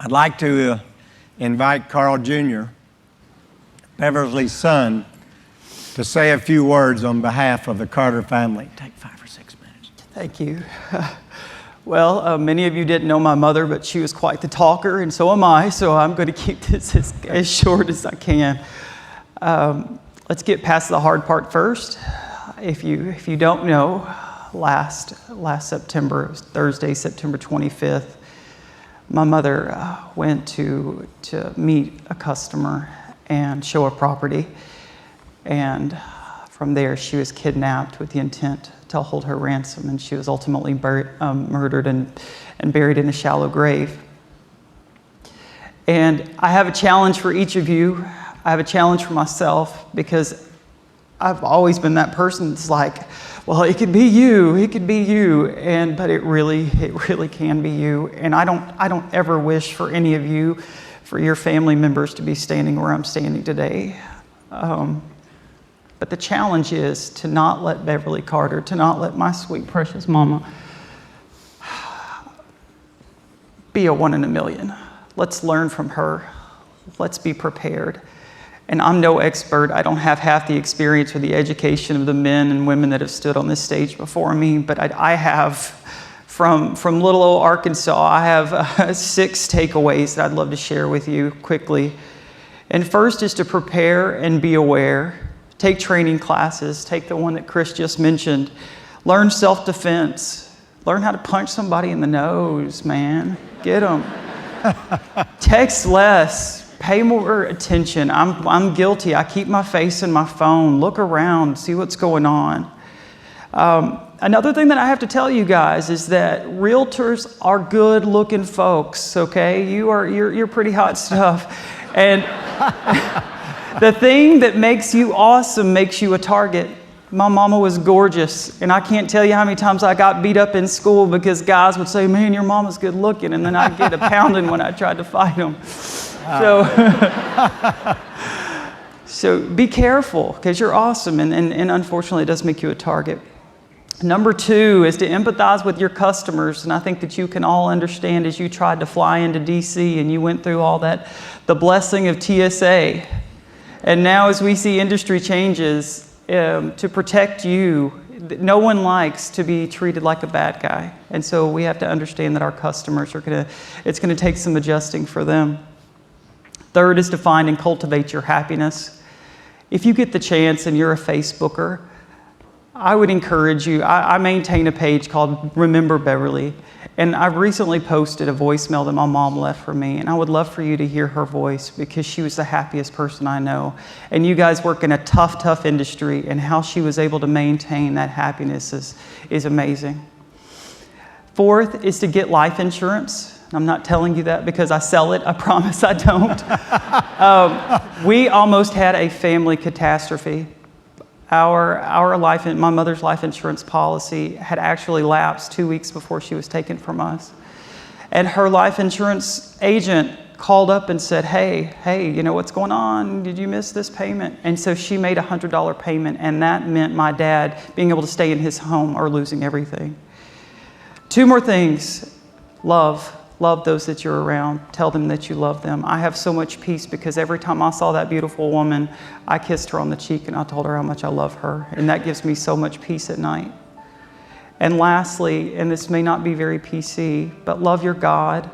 I'd like to invite Carl Jr., Beverly's son, to say a few words on behalf of the Carter family. Take 5 or 6 minutes. Thank you. Well, many of you didn't know my mother, but she was quite the talker, and so am I, so I'm going to keep this as short as I can. Let's get past the hard part first. If you don't know, last September, it was Thursday, September 25th, my mother went to meet a customer and show a property, and from there she was kidnapped with the intent to hold her ransom, and she was ultimately murdered and buried in a shallow grave. And I have a challenge for each of you. I have a challenge for myself, because I've always been that person that's like, well, it could be you, but it really can be you. And I don't ever wish for any of you, for your family members to be standing where I'm standing today. But the challenge is to not let Beverly Carter, to not let my sweet, precious mama be a 1 in a million. Let's learn from her. Let's be prepared. And I'm no expert. I don't have half the experience or the education of the men and women that have stood on this stage before me, but I have, from little old Arkansas, I have 6 takeaways that I'd love to share with you quickly. And first is to prepare and be aware. Take training classes. Take the one that Chris just mentioned. Learn self-defense. Learn how to punch somebody in the nose, man. Get them. Text less. Pay more attention. I'm guilty. I keep my face in my phone. Look around. See what's going on. Another thing that I have to tell you guys is that realtors are good-looking folks. Okay, you're pretty hot stuff, and the thing that makes you awesome makes you a target. My mama was gorgeous, and I can't tell you how many times I got beat up in school because guys would say, "Man, your mama's good looking," and then I'd get a pounding when I tried to fight them. So be careful, because you're awesome, and unfortunately it does make you a target. Number 2 is to empathize with your customers, and I think that you can all understand, as you tried to fly into DC and you went through all that, the blessing of TSA. And now as we see industry changes, to protect you, no one likes to be treated like a bad guy. And so we have to understand that our customers it's gonna take some adjusting for them. Third is to find and cultivate your happiness. If you get the chance and you're a Facebooker, I would encourage you. I maintain a page called Remember Beverly, and I've recently posted a voicemail that my mom left for me, and I would love for you to hear her voice, because she was the happiest person I know. And you guys work in a tough industry, and how she was able to maintain that happiness is amazing. Fourth is to get life insurance. I'm not telling you that because I sell it. I promise I don't. We almost had a family catastrophe. My mother's life insurance policy had actually lapsed 2 weeks before she was taken from us. And her life insurance agent called up and said, hey, you know what's going on? Did you miss this payment? And so she made a $100 payment, and that meant my dad being able to stay in his home or losing everything. 2 more things. Love those that you're around. Tell them that you love them. I have so much peace because every time I saw that beautiful woman, I kissed her on the cheek and I told her how much I love her. And that gives me so much peace at night. And lastly, and this may not be very PC, but love your God.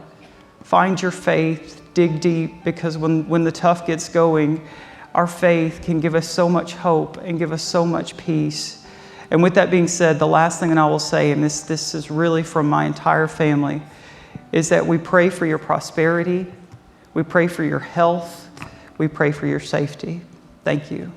Find your faith. Dig deep, because when the tough gets going, our faith can give us so much hope and give us so much peace. And with that being said, the last thing that I will say, and this is really from my entire family, is that we pray for your prosperity, we pray for your health, we pray for your safety. Thank you.